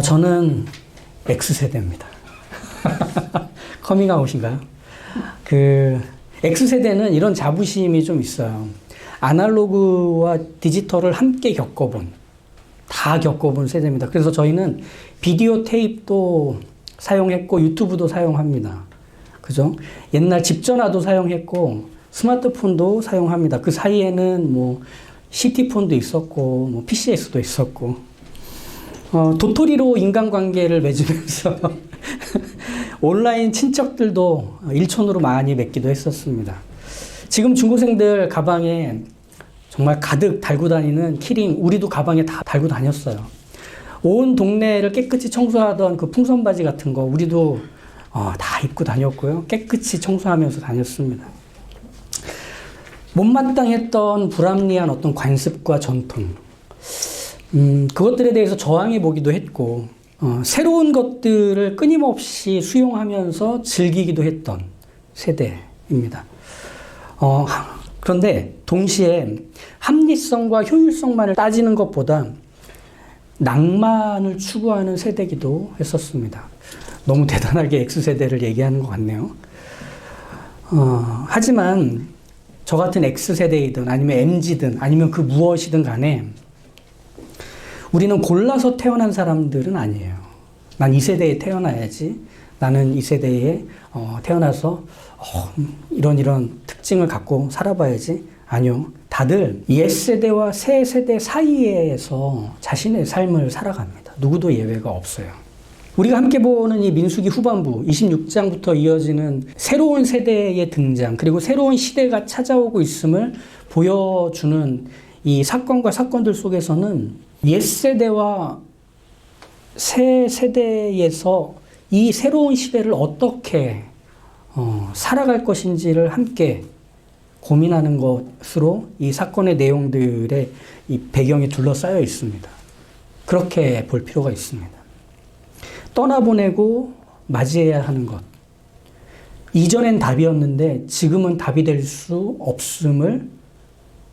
저는 X세대입니다. 커밍아웃인가요? X세대는 이런 자부심이 좀 있어요. 아날로그와 디지털을 함께 다 겪어본 세대입니다. 그래서 저희는 비디오 테이프도 사용했고 유튜브도 사용합니다. 그죠? 옛날 집전화도 사용했고 스마트폰도 사용합니다. 그 사이에는 뭐 CT폰도 있었고 뭐 PCS도 있었고 도토리로 인간관계를 맺으면서 온라인 친척들도 일촌으로 많이 맺기도 했었습니다. 지금 중고생들 가방에 정말 가득 달고 다니는 키링, 우리도 가방에 다 달고 다녔어요. 온 동네를 깨끗이 청소하던 그 풍선 바지 같은 거 우리도 다 입고 다녔고요. 깨끗이 청소하면서 다녔습니다. 못마땅했던 불합리한 어떤 관습과 전통, 그것들에 대해서 저항해 보기도 했고, 새로운 것들을 끊임없이 수용하면서 즐기기도 했던 세대입니다. 그런데 동시에 합리성과 효율성만을 따지는 것보다 낭만을 추구하는 세대이기도 했었습니다. 너무 대단하게 X세대를 얘기하는 것 같네요. 하지만 저 같은 X세대이든 아니면 MZ든 아니면 그 무엇이든 간에 우리는 골라서 태어난 사람들은 아니에요. 난 이 세대에 태어나야지. 나는 이 세대에 태어나서 이런 특징을 갖고 살아봐야지. 아니요. 다들 옛세대와 새세대 사이에서 자신의 삶을 살아갑니다. 누구도 예외가 없어요. 우리가 함께 보는 이 민수기 후반부 26장부터 이어지는 새로운 세대의 등장, 그리고 새로운 시대가 찾아오고 있음을 보여주는 이 사건과 사건들 속에서는 옛세대와 새 세대에서 이 새로운 시대를 어떻게 살아갈 것인지를 함께 고민하는 것으로 이 사건의 내용들의 이 배경이 둘러싸여 있습니다. 그렇게 볼 필요가 있습니다. 떠나보내고 맞이해야 하는 것. 이전엔 답이었는데 지금은 답이 될 수 없음을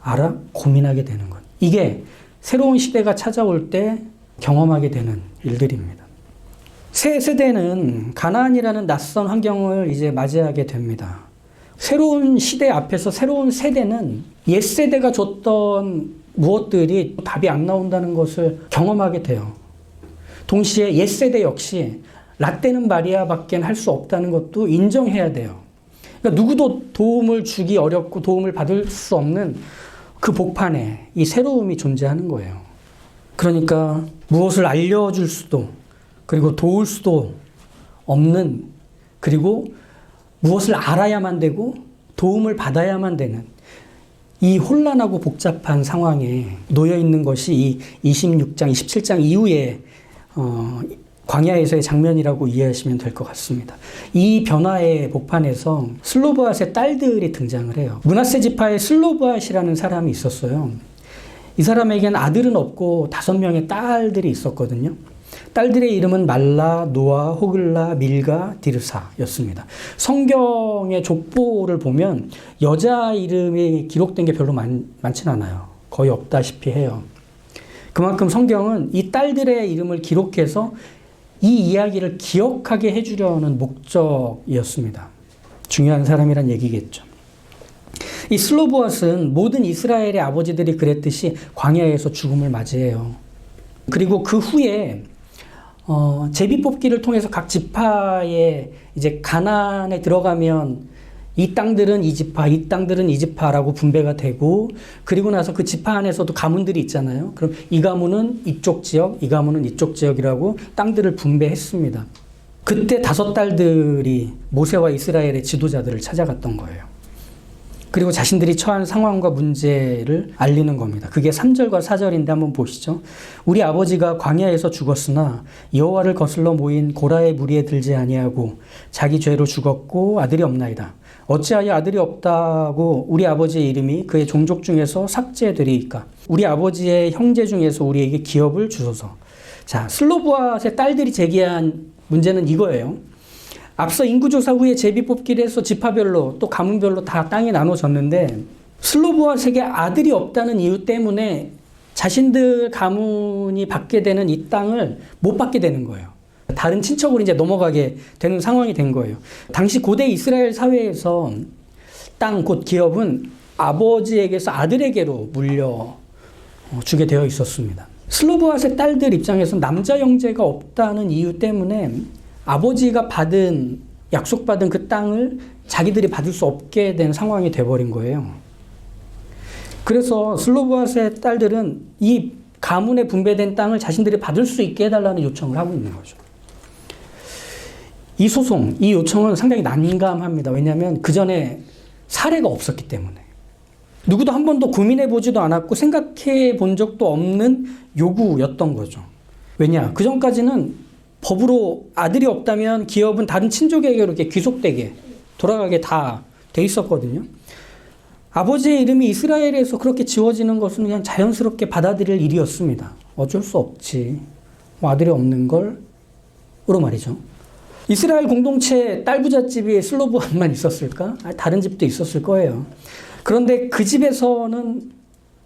알아 고민하게 되는 것. 이게 새로운 시대가 찾아올 때 경험하게 되는 일들입니다. 새 세대는 가나안이라는 낯선 환경을 이제 맞이하게 됩니다. 새로운 시대 앞에서 새로운 세대는 옛 세대가 줬던 무엇들이 답이 안 나온다는 것을 경험하게 돼요. 동시에 옛 세대 역시 라떼는 마리아밖에 할 수 없다는 것도 인정해야 돼요. 그러니까 누구도 도움을 주기 어렵고 도움을 받을 수 없는 그 복판에 이 새로움이 존재하는 거예요. 그러니까 무엇을 알려줄 수도 그리고 도울 수도 없는, 그리고 무엇을 알아야만 되고 도움을 받아야만 되는 이 혼란하고 복잡한 상황에 놓여 있는 것이 이 26장, 27장 이후에 광야에서의 장면이라고 이해하시면 될 것 같습니다. 이 변화의 복판에서 슬로브앗의 딸들이 등장을 해요. 므낫세 지파의 슬로브앗이라는 사람이 있었어요. 이 사람에겐 아들은 없고 5명의 딸들이 있었거든요. 딸들의 이름은 말라, 노아, 호글라, 밀가, 디르사였습니다. 성경의 족보를 보면 여자 이름이 기록된 게 별로 많진 않아요. 거의 없다시피 해요. 그만큼 성경은 이 딸들의 이름을 기록해서 이 이야기를 기억하게 해주려는 목적이었습니다. 중요한 사람이란 얘기겠죠. 이 슬로브앗은 모든 이스라엘의 아버지들이 그랬듯이 광야에서 죽음을 맞이해요. 그리고 그 후에 제비뽑기를 통해서 각 지파에 이제 가나안에 들어가면 이 땅들은 이 지파, 이 땅들은 이 지파라고 분배가 되고, 그리고 나서 그 지파 안에서도 가문들이 있잖아요. 그럼 이 가문은 이쪽 지역, 이 가문은 이쪽 지역이라고 땅들을 분배했습니다. 그때 5딸들이 모세와 이스라엘의 지도자들을 찾아갔던 거예요. 그리고 자신들이 처한 상황과 문제를 알리는 겁니다. 그게 3절과 4절인데 한번 보시죠. 우리 아버지가 광야에서 죽었으나 여호와를 거슬러 모인 고라의 무리에 들지 아니하고 자기 죄로 죽었고 아들이 없나이다. 어찌하여 아들이 없다고 우리 아버지의 이름이 그의 종족 중에서 삭제되리이까? 우리 아버지의 형제 중에서 우리에게 기업을 주소서. 자, 슬로브앗의 딸들이 제기한 문제는 이거예요. 앞서 인구조사 후에 제비뽑기를 해서 지파별로 또 가문별로 다 땅이 나눠졌는데 슬로브앗에게 아들이 없다는 이유 때문에 자신들 가문이 받게 되는 이 땅을 못 받게 되는 거예요. 다른 친척으로 이제 넘어가게 되는 상황이 된 거예요. 당시 고대 이스라엘 사회에서 땅, 곧 기업은 아버지에게서 아들에게로 물려주게 되어 있었습니다. 슬로보앗의 딸들 입장에서 남자 형제가 없다는 이유 때문에 아버지가 약속받은 그 땅을 자기들이 받을 수 없게 된 상황이 돼버린 거예요. 그래서 슬로보앗의 딸들은 이 가문에 분배된 땅을 자신들이 받을 수 있게 해달라는 요청을 하고 있는 거죠. 이 요청은 상당히 난감합니다. 왜냐하면 그 전에 사례가 없었기 때문에. 누구도 한 번도 고민해 보지도 않았고 생각해 본 적도 없는 요구였던 거죠. 왜냐? 그 전까지는 법으로 아들이 없다면 기업은 다른 친족에게 이렇게 귀속되게 돌아가게 다 돼 있었거든요. 아버지의 이름이 이스라엘에서 그렇게 지워지는 것은 그냥 자연스럽게 받아들일 일이었습니다. 어쩔 수 없지. 아들이 없는 걸로 말이죠. 이스라엘 공동체 딸부잣집이 슬로보앗만 있었을까? 다른 집도 있었을 거예요. 그런데 그 집에서는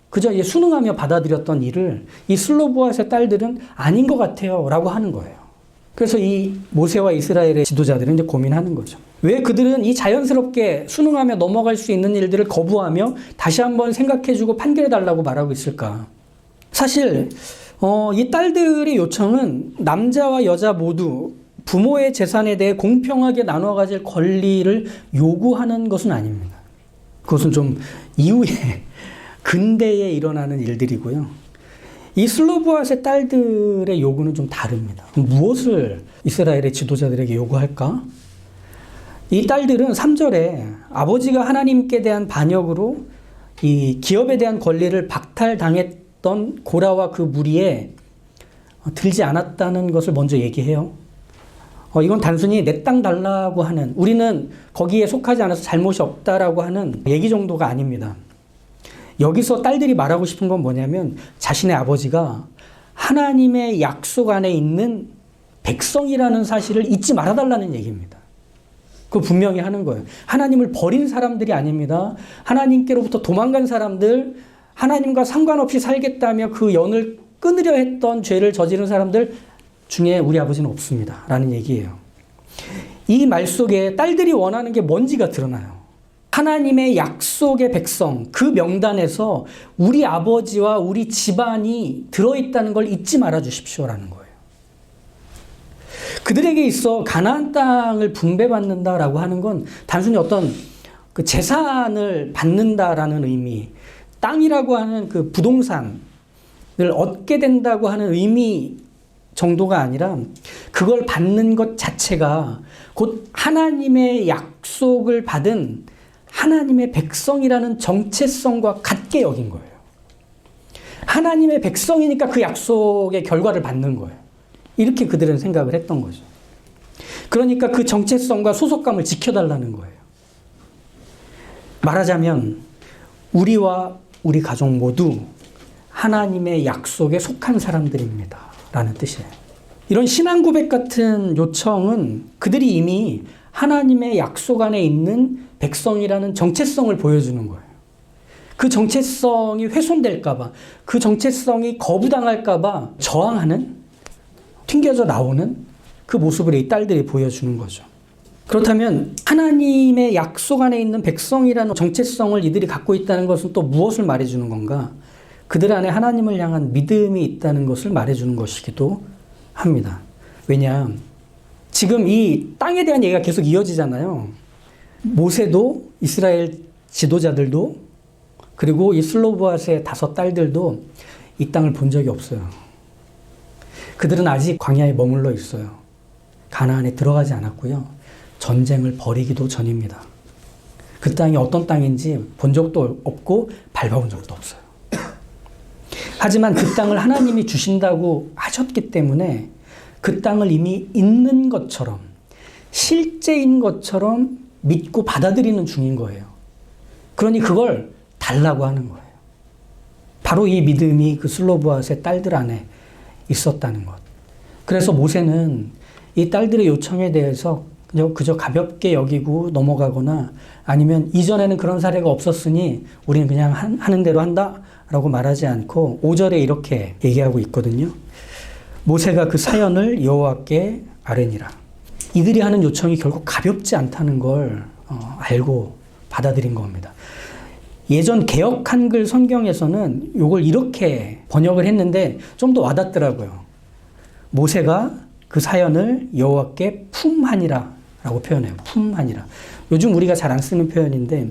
그저 순응하며 받아들였던 일을 이 슬로보앗의 딸들은 아닌 것 같아요 라고 하는 거예요. 그래서 이 모세와 이스라엘의 지도자들은 이제 고민하는 거죠. 왜 그들은 이 자연스럽게 순응하며 넘어갈 수 있는 일들을 거부하며 다시 한번 생각해주고 판결해달라고 말하고 있을까? 사실 이 딸들의 요청은 남자와 여자 모두 부모의 재산에 대해 공평하게 나눠 가질 권리를 요구하는 것은 아닙니다. 그것은 좀 이후에 근대에 일어나는 일들이고요. 이 슬로보앗의 딸들의 요구는 좀 다릅니다. 무엇을 이스라엘의 지도자들에게 요구할까? 이 딸들은 3절에 아버지가 하나님께 대한 반역으로 이 기업에 대한 권리를 박탈당했던 고라와 그 무리에 들지 않았다는 것을 먼저 얘기해요. 이건 단순히 내 땅 달라고 하는, 우리는 거기에 속하지 않아서 잘못이 없다라고 하는 얘기 정도가 아닙니다. 여기서 딸들이 말하고 싶은 건 뭐냐면 자신의 아버지가 하나님의 약속 안에 있는 백성이라는 사실을 잊지 말아달라는 얘기입니다. 그거 분명히 하는 거예요. 하나님을 버린 사람들이 아닙니다. 하나님께로부터 도망간 사람들, 하나님과 상관없이 살겠다며 그 연을 끊으려 했던 죄를 저지른 사람들 중에 우리 아버지는 없습니다. 라는 얘기예요. 이 말 속에 딸들이 원하는 게 뭔지가 드러나요. 하나님의 약속의 백성, 그 명단에서 우리 아버지와 우리 집안이 들어있다는 걸 잊지 말아 주십시오라는 거예요. 그들에게 있어 가나안 땅을 분배받는다라고 하는 건 단순히 어떤 그 재산을 받는다라는 의미, 땅이라고 하는 그 부동산을 얻게 된다고 하는 의미 정도가 아니라 그걸 받는 것 자체가 곧 하나님의 약속을 받은 하나님의 백성이라는 정체성과 같게 여긴 거예요. 하나님의 백성이니까 그 약속의 결과를 받는 거예요. 이렇게 그들은 생각을 했던 거죠. 그러니까 그 정체성과 소속감을 지켜달라는 거예요. 말하자면 우리와 우리 가족 모두 하나님의 약속에 속한 사람들입니다. 라는 뜻이에요. 이런 신앙 고백 같은 요청은 그들이 이미 하나님의 약속 안에 있는 백성이라는 정체성을 보여주는 거예요. 그 정체성이 훼손될까봐, 그 정체성이 거부당할까봐 저항하는, 튕겨져 나오는 그 모습을 이 딸들이 보여주는 거죠. 그렇다면 하나님의 약속 안에 있는 백성이라는 정체성을 이들이 갖고 있다는 것은 또 무엇을 말해주는 건가? 그들 안에 하나님을 향한 믿음이 있다는 것을 말해주는 것이기도 합니다. 왜냐? 지금 이 땅에 대한 얘기가 계속 이어지잖아요. 모세도 이스라엘 지도자들도 그리고 이 슬로보앗의 5 딸들도 이 땅을 본 적이 없어요. 그들은 아직 광야에 머물러 있어요. 가나안에 들어가지 않았고요. 전쟁을 벌이기도 전입니다. 그 땅이 어떤 땅인지 본 적도 없고 밟아본 적도 없어요. 하지만 그 땅을 하나님이 주신다고 하셨기 때문에 그 땅을 이미 있는 것처럼, 실제인 것처럼 믿고 받아들이는 중인 거예요. 그러니 그걸 달라고 하는 거예요. 바로 이 믿음이 그 슬로보앗의 딸들 안에 있었다는 것. 그래서 모세는 이 딸들의 요청에 대해서 그저 가볍게 여기고 넘어가거나 아니면 이전에는 그런 사례가 없었으니 우리는 그냥 하는 대로 한다라고 말하지 않고 5절에 이렇게 얘기하고 있거든요. 모세가 그 사연을 여호와께 아뢰니라. 이들이 하는 요청이 결국 가볍지 않다는 걸 알고 받아들인 겁니다. 예전 개역 한글 성경에서는 이걸 이렇게 번역을 했는데 좀 더 와닿더라고요. 모세가 그 사연을 여호와께 품하니라 라고 표현해요. 품하니라. 요즘 우리가 잘 안 쓰는 표현인데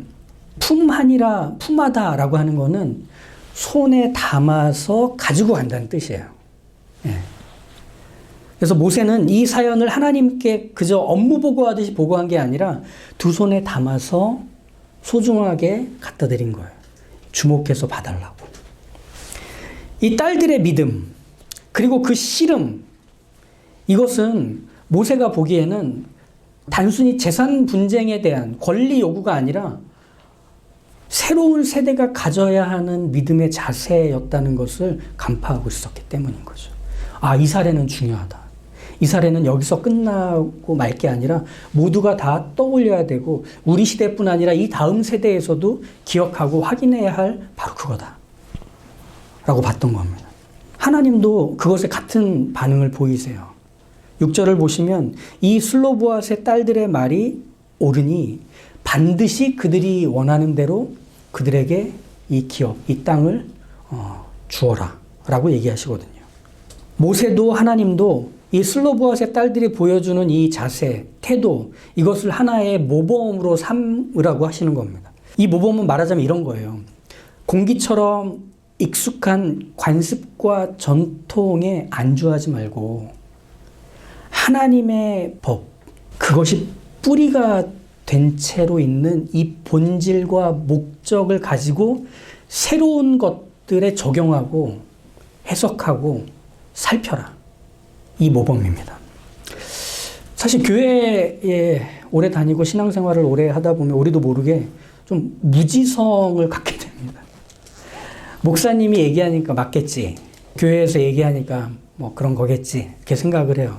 품하니라, 품하다 라고 하는 거는 손에 담아서 가지고 간다는 뜻이에요. 예. 그래서 모세는 이 사연을 하나님께 그저 업무 보고하듯이 보고한 게 아니라 두 손에 담아서 소중하게 갖다 드린 거예요. 주목해서 봐달라고. 이 딸들의 믿음, 그리고 그 씨름, 이것은 모세가 보기에는 단순히 재산 분쟁에 대한 권리 요구가 아니라 새로운 세대가 가져야 하는 믿음의 자세였다는 것을 간파하고 있었기 때문인 거죠. 아, 이 사례는 중요하다. 이 사례는 여기서 끝나고 말 게 아니라 모두가 다 떠올려야 되고 우리 시대뿐 아니라 이 다음 세대에서도 기억하고 확인해야 할 바로 그거다 라고 봤던 겁니다. 하나님도 그것에 같은 반응을 보이세요. 6절을 보시면 이 슬로보앗의 딸들의 말이 옳으니 반드시 그들이 원하는 대로 그들에게 이 기업, 이 땅을 주어라 라고 얘기하시거든요. 모세도 하나님도 이 슬로보앗의 딸들이 보여주는 이 자세, 태도, 이것을 하나의 모범으로 삼으라고 하시는 겁니다. 이 모범은 말하자면 이런 거예요. 공기처럼 익숙한 관습과 전통에 안주하지 말고 하나님의 법, 그것이 뿌리가 된 채로 있는 이 본질과 목적을 가지고 새로운 것들에 적용하고 해석하고 살펴라. 이 모범입니다. 사실 교회에 오래 다니고 신앙생활을 오래 하다 보면 우리도 모르게 좀 무지성을 갖게 됩니다. 목사님이 얘기하니까 맞겠지. 교회에서 얘기하니까 뭐 그런 거겠지. 이렇게 생각을 해요.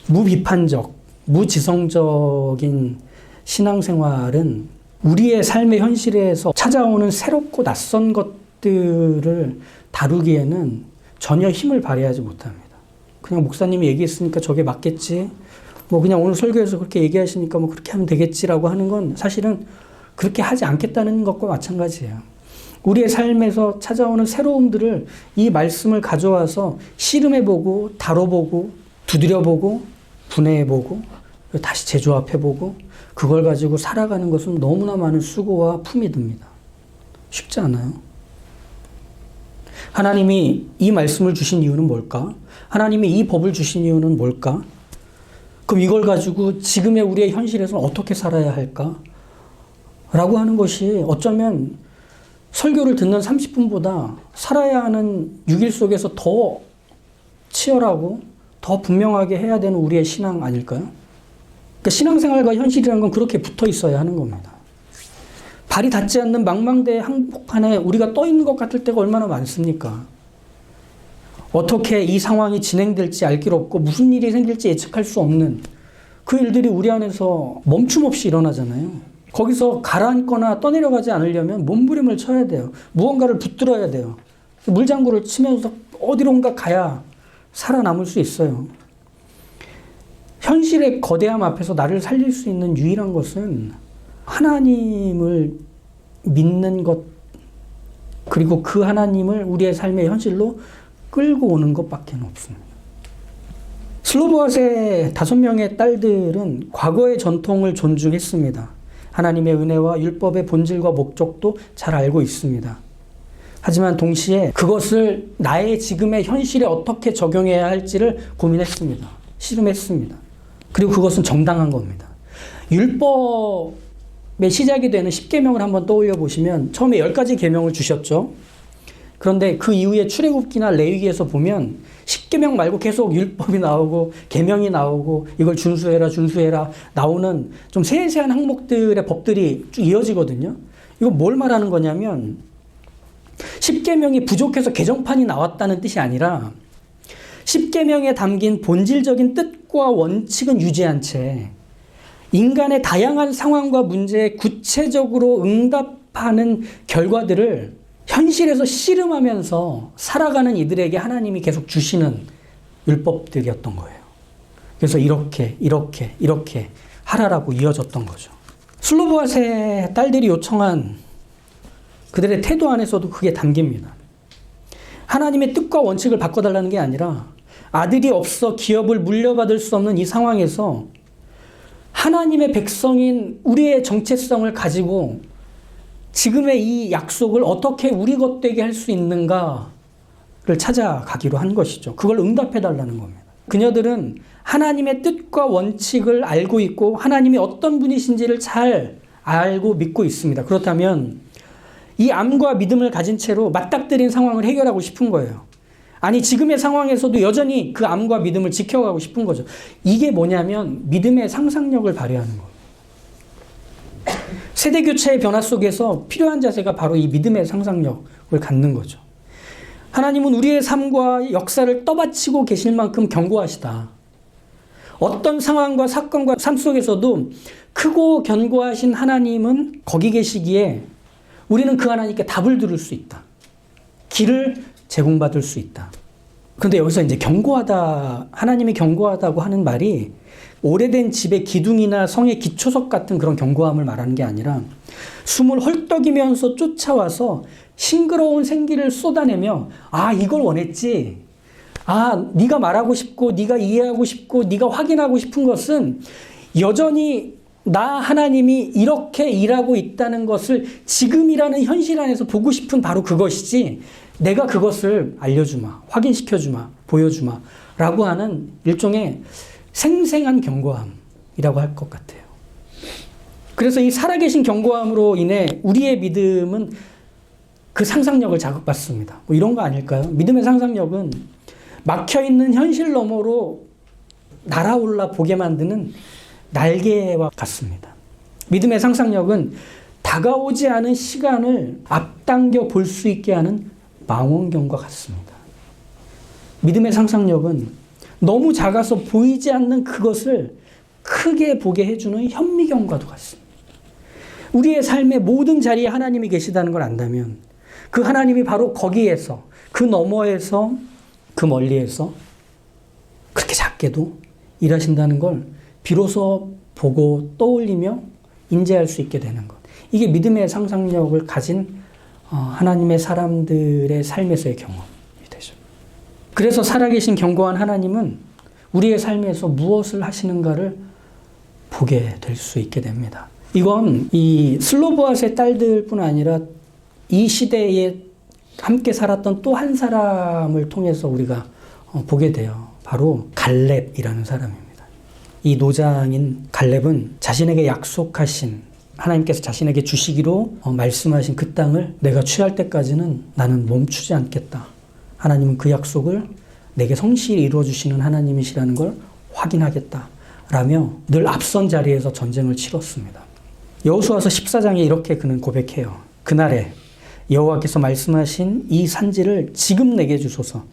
무비판적, 무지성적인 신앙생활은 우리의 삶의 현실에서 찾아오는 새롭고 낯선 것들을 다루기에는 전혀 힘을 발휘하지 못합니다. 그냥 목사님이 얘기했으니까 저게 맞겠지. 뭐 그냥 오늘 설교에서 그렇게 얘기하시니까 뭐 그렇게 하면 되겠지라고 하는 건 사실은 그렇게 하지 않겠다는 것과 마찬가지예요. 우리의 삶에서 찾아오는 새로움들을 이 말씀을 가져와서 씨름해보고 다뤄보고 두드려보고 분해해보고 다시 재조합해보고 그걸 가지고 살아가는 것은 너무나 많은 수고와 품이 듭니다. 쉽지 않아요. 하나님이 이 말씀을 주신 이유는 뭘까? 하나님이 이 법을 주신 이유는 뭘까? 그럼 이걸 가지고 지금의 우리의 현실에서는 어떻게 살아야 할까? 라고 하는 것이 어쩌면 설교를 듣는 30분보다 살아야 하는 6일 속에서 더 치열하고 더 분명하게 해야 되는 우리의 신앙 아닐까요? 그러니까 신앙생활과 현실이라는 건 그렇게 붙어 있어야 하는 겁니다. 발이 닿지 않는 망망대해 한복판에 우리가 떠 있는 것 같을 때가 얼마나 많습니까? 어떻게 이 상황이 진행될지 알 길 없고 무슨 일이 생길지 예측할 수 없는 그 일들이 우리 안에서 멈춤 없이 일어나잖아요. 거기서 가라앉거나 떠내려가지 않으려면 몸부림을 쳐야 돼요. 무언가를 붙들어야 돼요. 물장구를 치면서 어디론가 가야 살아남을 수 있어요. 현실의 거대함 앞에서 나를 살릴 수 있는 유일한 것은 하나님을 믿는 것, 그리고 그 하나님을 우리의 삶의 현실로 끌고 오는 것밖에 없습니다. 슬로보앗의 5명의 딸들은 과거의 전통을 존중했습니다. 하나님의 은혜와 율법의 본질과 목적도 잘 알고 있습니다. 하지만 동시에 그것을 나의 지금의 현실에 어떻게 적용해야 할지를 고민했습니다. 씨름했습니다. 그리고 그것은 정당한 겁니다. 율법의 시작이 되는 10계명을 한번 떠올려 보시면 처음에 10가지 계명을 주셨죠. 그런데 그 이후에 출애굽기나 레위기에서 보면 10계명 말고 계속 율법이 나오고 계명이 나오고 이걸 준수해라 준수해라 나오는 좀 세세한 항목들의 법들이 쭉 이어지거든요. 이거 뭘 말하는 거냐면 10계명이 부족해서 개정판이 나왔다는 뜻이 아니라 10계명에 담긴 본질적인 뜻과 원칙은 유지한 채 인간의 다양한 상황과 문제에 구체적으로 응답하는 결과들을 현실에서 씨름하면서 살아가는 이들에게 하나님이 계속 주시는 율법들이었던 거예요. 그래서 이렇게 하라라고 이어졌던 거죠. 슬로보아스의 딸들이 요청한 그들의 태도 안에서도 그게 담깁니다. 하나님의 뜻과 원칙을 바꿔달라는 게 아니라 아들이 없어 기업을 물려받을 수 없는 이 상황에서 하나님의 백성인 우리의 정체성을 가지고 지금의 이 약속을 어떻게 우리 것 되게 할 수 있는가를 찾아가기로 한 것이죠. 그걸 응답해달라는 겁니다. 그녀들은 하나님의 뜻과 원칙을 알고 있고 하나님이 어떤 분이신지를 잘 알고 믿고 있습니다. 그렇다면 이 암과 믿음을 가진 채로 맞닥뜨린 상황을 해결하고 싶은 거예요. 아니, 지금의 상황에서도 여전히 그 암과 믿음을 지켜가고 싶은 거죠. 이게 뭐냐면 믿음의 상상력을 발휘하는 거예요. 세대교체의 변화 속에서 필요한 자세가 바로 이 믿음의 상상력을 갖는 거죠. 하나님은 우리의 삶과 역사를 떠받치고 계실 만큼 견고하시다. 어떤 상황과 사건과 삶 속에서도 크고 견고하신 하나님은 거기 계시기에 우리는 그 하나님께 답을 들을 수 있다. 길을 제공받을 수 있다. 그런데 여기서 이제 견고하다, 하나님이 견고하다고 하는 말이 오래된 집의 기둥이나 성의 기초석 같은 그런 견고함을 말하는 게 아니라 숨을 헐떡이면서 쫓아와서 싱그러운 생기를 쏟아내며 이걸 원했지. 네가 말하고 싶고 네가 이해하고 싶고 네가 확인하고 싶은 것은 여전히 나 하나님이 이렇게 일하고 있다는 것을 지금이라는 현실 안에서 보고 싶은 바로 그것이지, 내가 그것을 알려주마, 확인시켜주마, 보여주마 라고 하는 일종의 생생한 견고함이라고 할 것 같아요. 그래서 이 살아계신 견고함으로 인해 우리의 믿음은 그 상상력을 자극받습니다. 뭐 이런 거 아닐까요? 믿음의 상상력은 막혀있는 현실 너머로 날아올라 보게 만드는 날개와 같습니다. 믿음의 상상력은 다가오지 않은 시간을 앞당겨 볼 수 있게 하는 망원경과 같습니다. 믿음의 상상력은 너무 작아서 보이지 않는 그것을 크게 보게 해주는 현미경과도 같습니다. 우리의 삶의 모든 자리에 하나님이 계시다는 걸 안다면 그 하나님이 바로 거기에서, 그 너머에서, 그 멀리에서 그렇게 작게도 일하신다는 걸 비로소 보고 떠올리며 인지할 수 있게 되는 것. 이게 믿음의 상상력을 가진 하나님의 사람들의 삶에서의 경험이 되죠. 그래서 살아계신 견고한 하나님은 우리의 삶에서 무엇을 하시는가를 보게 될 수 있게 됩니다. 이건 이 슬로보아스의 딸들뿐 아니라 이 시대에 함께 살았던 또 한 사람을 통해서 우리가 보게 돼요. 바로 갈렙이라는 사람입니다. 이 노장인 갈렙은 자신에게 약속하신, 하나님께서 자신에게 주시기로 말씀하신 그 땅을 내가 취할 때까지는 나는 멈추지 않겠다. 하나님은 그 약속을 내게 성실히 이루어주시는 하나님이시라는 걸 확인하겠다. 라며 늘 앞선 자리에서 전쟁을 치렀습니다. 여호수아서 14장에 이렇게 그는 고백해요. 그날에 여호와께서 말씀하신 이 산지를 지금 내게 주소서.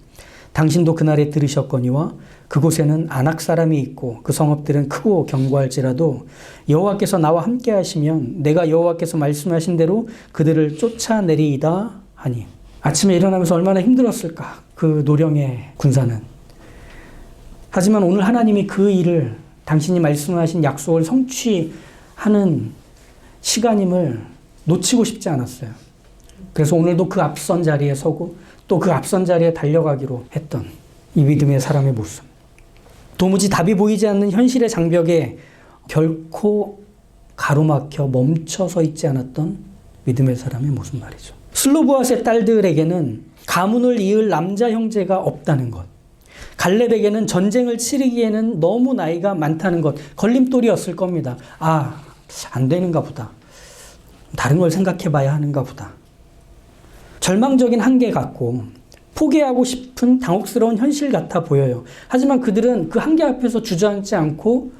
당신도 그날에 들으셨거니와 그곳에는 아낙 사람이 있고 그 성읍들은 크고 견고할지라도 여호와께서 나와 함께 하시면 내가 여호와께서 말씀하신 대로 그들을 쫓아내리이다 하니. 아침에 일어나면서 얼마나 힘들었을까, 그 노령의 군사는. 하지만 오늘 하나님이 그 일을, 당신이 말씀하신 약속을 성취하는 시간임을 놓치고 싶지 않았어요. 그래서 오늘도 그 앞선 자리에 서고 또 그 앞선 자리에 달려가기로 했던 이 믿음의 사람의 모습. 도무지 답이 보이지 않는 현실의 장벽에 결코 가로막혀 멈춰서 있지 않았던 믿음의 사람의 모습 말이죠. 슬로보아스의 딸들에게는 가문을 이을 남자 형제가 없다는 것, 갈렙에게는 전쟁을 치르기에는 너무 나이가 많다는 것, 걸림돌이었을 겁니다. 안 되는가 보다. 다른 걸 생각해 봐야 하는가 보다. 절망적인 한계 같고 포기하고 싶은 당혹스러운 현실 같아 보여요. 하지만 그들은 그 한계 앞에서 주저앉지 않고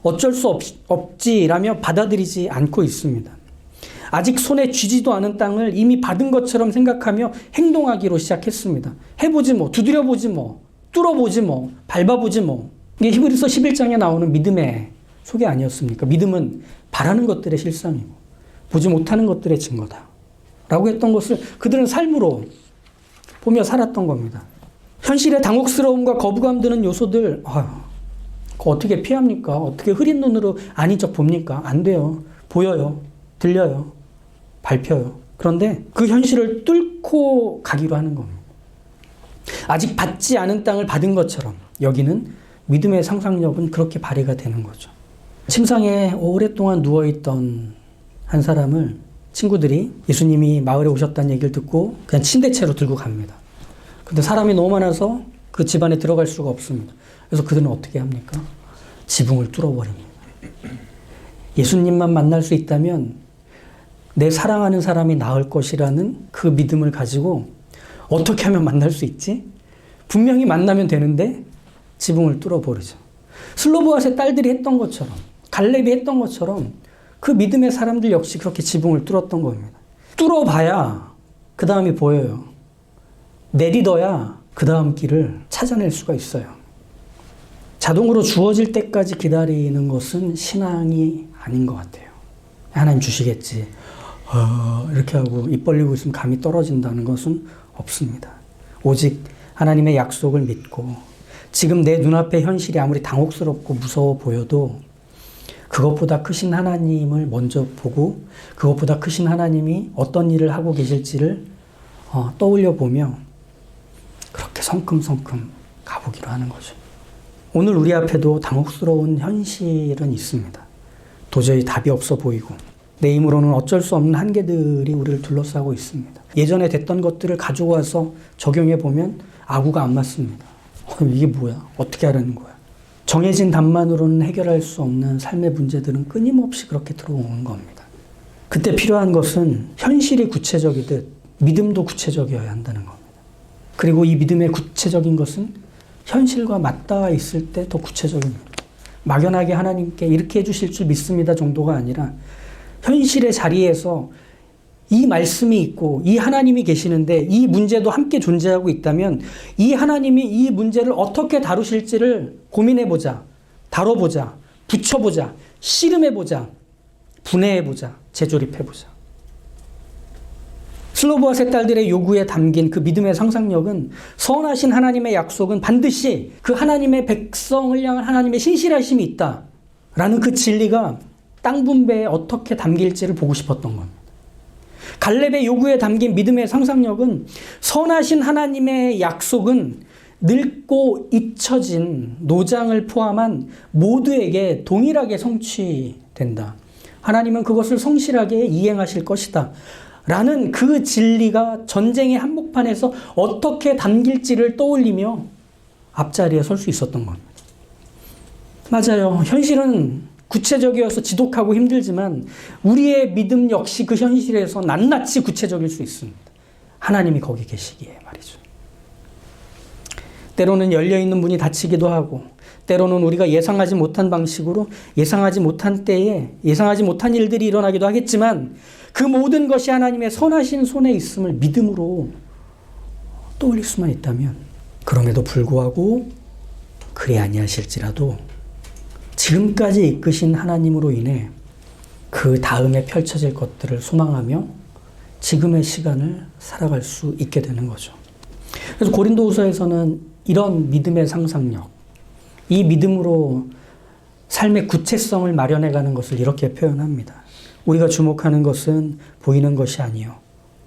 어쩔 수 없지라며 받아들이지 않고 있습니다. 아직 손에 쥐지도 않은 땅을 이미 받은 것처럼 생각하며 행동하기로 시작했습니다. 해보지 뭐, 두드려보지 뭐, 뚫어보지 뭐, 밟아보지 뭐. 이게 히브리서 11장에 나오는 믿음의 속이 아니었습니까? 믿음은 바라는 것들의 실상이고 보지 못하는 것들의 증거다 라고 했던 것을 그들은 삶으로 보며 살았던 겁니다. 현실의 당혹스러움과 거부감 드는 요소들, 그거 어떻게 피합니까? 어떻게 흐린 눈으로 아닌 척 봅니까? 안 돼요. 보여요. 들려요. 밟혀요. 그런데 그 현실을 뚫고 가기로 하는 겁니다. 아직 받지 않은 땅을 받은 것처럼 여기는 믿음의 상상력은 그렇게 발휘가 되는 거죠. 침상에 오랫동안 누워있던 한 사람을 친구들이 예수님이 마을에 오셨다는 얘기를 듣고 그냥 침대채로 들고 갑니다. 근데 사람이 너무 많아서 그 집안에 들어갈 수가 없습니다. 그래서 그들은 어떻게 합니까? 지붕을 뚫어버립니다. 예수님만 만날 수 있다면 내 사랑하는 사람이 나을 것이라는 그 믿음을 가지고 어떻게 하면 만날 수 있지? 분명히 만나면 되는데 지붕을 뚫어버리죠. 슬로보아스의 딸들이 했던 것처럼, 갈렙이 했던 것처럼 그 믿음의 사람들 역시 그렇게 지붕을 뚫었던 겁니다. 뚫어봐야 그 다음이 보여요. 내딛어야 그 다음 길을 찾아낼 수가 있어요. 자동으로 주어질 때까지 기다리는 것은 신앙이 아닌 것 같아요. 하나님 주시겠지. 이렇게 하고 입 벌리고 있으면 감이 떨어진다는 것은 없습니다. 오직 하나님의 약속을 믿고 지금 내 눈앞의 현실이 아무리 당혹스럽고 무서워 보여도 그것보다 크신 하나님을 먼저 보고 그것보다 크신 하나님이 어떤 일을 하고 계실지를 떠올려 보며 그렇게 성큼성큼 가보기로 하는 거죠. 오늘 우리 앞에도 당혹스러운 현실은 있습니다. 도저히 답이 없어 보이고 내 힘으로는 어쩔 수 없는 한계들이 우리를 둘러싸고 있습니다. 예전에 됐던 것들을 가지고 와서 적용해 보면 아구가 안 맞습니다. 이게 뭐야? 어떻게 하라는 거야? 정해진 답만으로는 해결할 수 없는 삶의 문제들은 끊임없이 그렇게 들어오는 겁니다. 그때 필요한 것은 현실이 구체적이듯 믿음도 구체적이어야 한다는 겁니다. 그리고 이 믿음의 구체적인 것은 현실과 맞닿아 있을 때 더 구체적입니다. 막연하게 하나님께 이렇게 해주실 줄 믿습니다 정도가 아니라 현실의 자리에서 이 말씀이 있고 이 하나님이 계시는데 이 문제도 함께 존재하고 있다면 이 하나님이 이 문제를 어떻게 다루실지를 고민해보자, 다뤄보자, 붙여보자, 씨름해보자, 분해해보자, 재조립해보자. 슬로보아스의 딸들의 요구에 담긴 그 믿음의 상상력은 선하신 하나님의 약속은 반드시 그 하나님의 백성을 향한 하나님의 신실하심이 있다라는 그 진리가 땅 분배에 어떻게 담길지를 보고 싶었던 겁니다. 갈렙의 요구에 담긴 믿음의 상상력은 선하신 하나님의 약속은 늙고 잊혀진 노장을 포함한 모두에게 동일하게 성취된다. 하나님은 그것을 성실하게 이행하실 것이다. 라는 그 진리가 전쟁의 한복판에서 어떻게 담길지를 떠올리며 앞자리에 설 수 있었던 겁니다. 맞아요. 현실은 구체적이어서 지독하고 힘들지만 우리의 믿음 역시 그 현실에서 낱낱이 구체적일 수 있습니다. 하나님이 거기 계시기에 말이죠. 때로는 열려있는 문이 닫히기도 하고 때로는 우리가 예상하지 못한 방식으로 예상하지 못한 때에 예상하지 못한 일들이 일어나기도 하겠지만 그 모든 것이 하나님의 선하신 손에 있음을 믿음으로 떠올릴 수만 있다면 그럼에도 불구하고 그리 아니하실지라도 지금까지 이끄신 하나님으로 인해 그 다음에 펼쳐질 것들을 소망하며 지금의 시간을 살아갈 수 있게 되는 거죠. 그래서 고린도후서에서는 이런 믿음의 상상력, 이 믿음으로 삶의 구체성을 마련해가는 것을 이렇게 표현합니다. 우리가 주목하는 것은 보이는 것이 아니요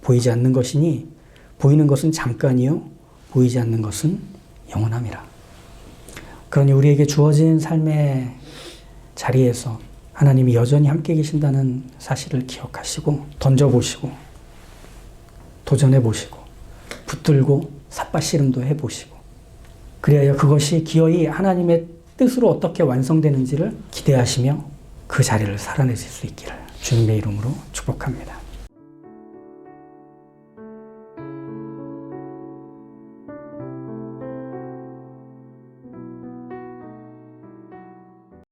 보이지 않는 것이니 보이는 것은 잠깐이요 보이지 않는 것은 영원함이라. 그러니 우리에게 주어진 삶의 자리에서 하나님이 여전히 함께 계신다는 사실을 기억하시고 던져보시고 도전해보시고 붙들고 삿바씨름도 해보시고 그리하여 그것이 기어이 하나님의 뜻으로 어떻게 완성되는지를 기대하시며 그 자리를 살아내실 수 있기를 주님의 이름으로 축복합니다.